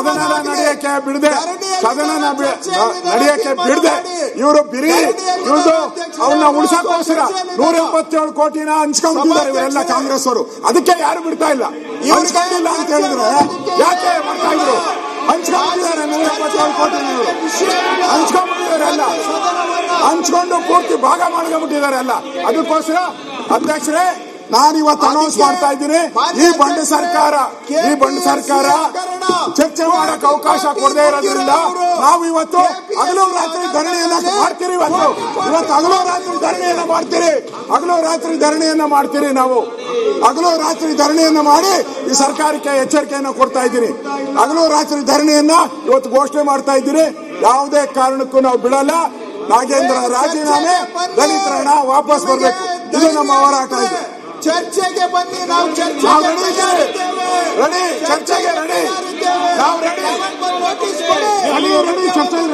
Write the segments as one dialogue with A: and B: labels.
A: ಸದನ ನಡೆಯಕ್ಕೆ ಬಿಡದೆ ಇವರು ಬಿರಿ ಇವ್ರದ್ದು ಅವನ್ನ ಉಳಿಸೋಕೋಸ್ಕರ 177 ಕೋಟಿನ ಹಂಚ್ಕೊಂಡ್ಬಿಟ್ಟಿದ್ದಾರೆ ಇವರೆಲ್ಲ ಕಾಂಗ್ರೆಸ್ ಅವರು. ಅದಕ್ಕೆ ಯಾರು ಬಿಡ್ತಾ ಇಲ್ಲ. ಹಂಚ್ಕೊಂಡಿಲ್ಲ ಅಂತ ಹೇಳಿದ್ರೆ ಯಾಕೆ ಮಾಡ್ತಾ ಇದ್ರು? ಹಂಚ್ಕೊಂಡ್ಬಿಟ್ಟಿದ್ದಾರೆ 177 ಕೋಟಿ ಹಂಚ್ಕೊಂಡ್ಬಿಟ್ಟಿದ್ದಾರೆ ಎಲ್ಲ, ಹಂಚ್ಕೊಂಡು ಪೂರ್ತಿ ಭಾಗ ಮಾಡ್ಕೊಂಡ್ಬಿಟ್ಟಿದ್ದಾರೆ ಎಲ್ಲ. ಅದಕ್ಕೋಸ್ಕರ ಅಧ್ಯಕ್ಷರೇ ನಾನಿವತ್ತು ಅನೌನ್ಸ್ ಮಾಡ್ತಾ ಇದ್ದೀನಿ, ಈ ಬಂಡ ಸರ್ಕಾರ ಚರ್ಚೆ ಮಾಡಕ್ಕೆ ಅವಕಾಶ ಕೊಡದೇ ಇರೋದ್ರಿಂದ ನಾವು ಇವತ್ತು ಹಗಲು ರಾತ್ರಿ ಧರಣಿಯನ್ನ ಮಾಡ್ತೀರಿ. ಇವತ್ತು ಹಗಲು ರಾತ್ರಿ ಧರಣಿಯನ್ನ ಮಾಡ್ತೀರಿ. ನಾವು ಹಗಲು ರಾತ್ರಿ ಧರಣಿಯನ್ನ ಮಾಡಿ ಈ ಸರ್ಕಾರಕ್ಕೆ ಎಚ್ಚರಿಕೆಯನ್ನು ಕೊಡ್ತಾ ಇದ್ದೀನಿ. ಹಗಲು ರಾತ್ರಿ ಧರಣಿಯನ್ನ ಇವತ್ತು ಘೋಷಣೆ ಮಾಡ್ತಾ ಇದ್ದೀನಿ. ಯಾವುದೇ ಕಾರಣಕ್ಕೂ ನಾವು ಬಿಡಲ್ಲ. ನಾಗೇಂದ್ರ ರಾಜೀನಾಮೆ, ದಲಿತರ ಹಣ ವಾಪಸ್ ಬರಬೇಕು. ಇದು ನಮ್ಮ ಹೋರಾಟ. ಇದೆ
B: ಚರ್ಚೆಗೆ ಬನ್ನಿ, ನಾವು ಚರ್ಚೆಗೆ
A: ರೆಡಿ, ಚರ್ಚೆಗೆ ರೆಡಿ, ನಾವು ರೆಡಿ,
B: ಚರ್ಚೆಗೆ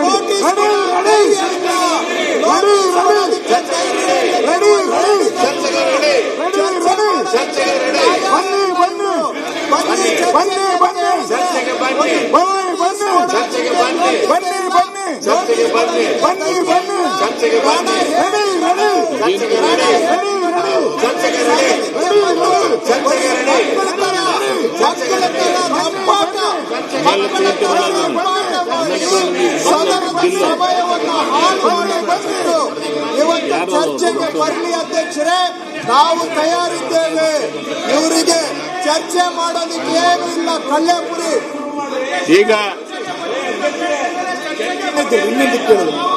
B: ಬರಲಿ ಅಧ್ಯಕ್ಷರೇ, ನಾವು ತಯಾರಿದ್ದೇವೆ. ಇವರಿಗೆ ಚರ್ಚೆ ಮಾಡೋದಕ್ಕೆ ಏನು ಇಲ್ಲ. ಕಲ್ಲೇಪುರಿ
A: ಈಗ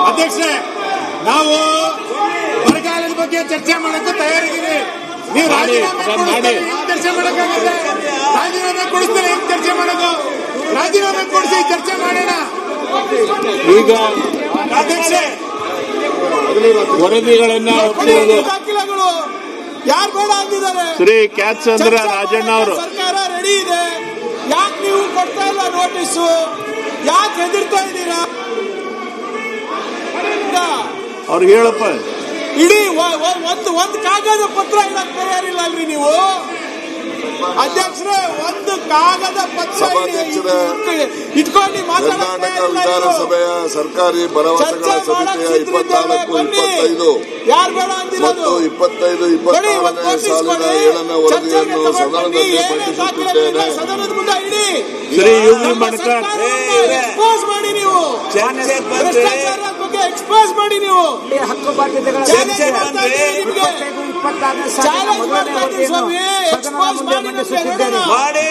A: ಅಧ್ಯಕ್ಷರೇ, ನಾವು ಬರಗಾಲದ ಬಗ್ಗೆ ಚರ್ಚೆ ಮಾಡೋಕ್ಕೂ ತಯಾರಿದ್ದೀವಿ. ನೀವು ರಾಜೀನಾಮೆ ಚರ್ಚೆ ಮಾಡೋಕ್ಕಾಗುತ್ತೆ. ರಾಜೀನಾಮೆ ಕೊಡಿಸ್ತಾರೆ, ಹೆಂಗ್ ಚರ್ಚೆ ಮಾಡೋದು? ರಾಜೀನಾಮೆ ಕೊಡಿಸಿ ಚರ್ಚೆ ಮಾಡೋಣ. ಈಗ ಅಧ್ಯಕ್ಷರೇ ವರದಿಗಳನ್ನ
B: ದಾಖಲೆಗಳು ಯಾರು ಬೇಡ ಅಂದಿದ್ದಾರೆ?
A: ಶ್ರೀ ಕ್ಯಾತ್ಸಂದ್ರ ರಾಜಣ್ಣ ಅವರು
B: ಸರ್ಕಾರ ರೆಡಿ ಇದೆ. ಯಾಕೆ ನೀವು ಕೊಡ್ತಾ ಇಲ್ಲ ನೋಟಿಸು? ಯಾಕೆ ಹೆದರ್ತಾ ಇದ್ದೀರಾ?
A: ಅವ್ರಿಗೆ ಹೇಳಪ್ಪ.
B: ಇಡೀ ಒಂದು ಕಾಗದ ಪತ್ರ ಇಡಕ್ ತಯಾರಿಲ್ಲ ಅಲ್ರಿ ನೀವು ಅಧ್ಯಕ್ಷರೇ? ಒಂದು ಕಾಗದ ಪತ್ರ ಇಟ್ಕೊಂಡು
C: ವಿಧಾನಸಭೆಯ ಸರ್ಕಾರಿ ಭರವಸೆಗಳ ಸಮಿತಿಯ 24-25
B: ಯಾರು ಬೇಡ ಅಂದಿರೋದು?
C: 25-26ನೇ ಸಾಲಿನ 7ನೇ ವರದಿಯನ್ನು ಸದನದಲ್ಲಿ ಮಂಡಿಸುತ್ತಿದ್ದೇನೆ.
B: ಸದನದ ಮುಂದೆ ಇಡಿ.
A: ಶ್ರೀ ಯುವಿ ಮಣಕರ್
B: ಎಕ್ಸ್ಪೋಸ್ ಮಾಡಿ, ನೀವು ಭ್ರಷ್ಟಾಚಾರದ ಬಗ್ಗೆ ಎಕ್ಸ್ಪೋಸ್ ಮಾಡಿ. ನೀವು
D: ಹಕ್ಕು ಬಾಧ್ಯತೆಗಳ
B: ಚಾಲೆಂಜ್ ಮಾಡ್ತಾ ಇದ್ದೀವಿ ಸ್ವಾಮಿ. ಎಕ್ಸ್ಪೋಸ್ ಮಾಡಿ.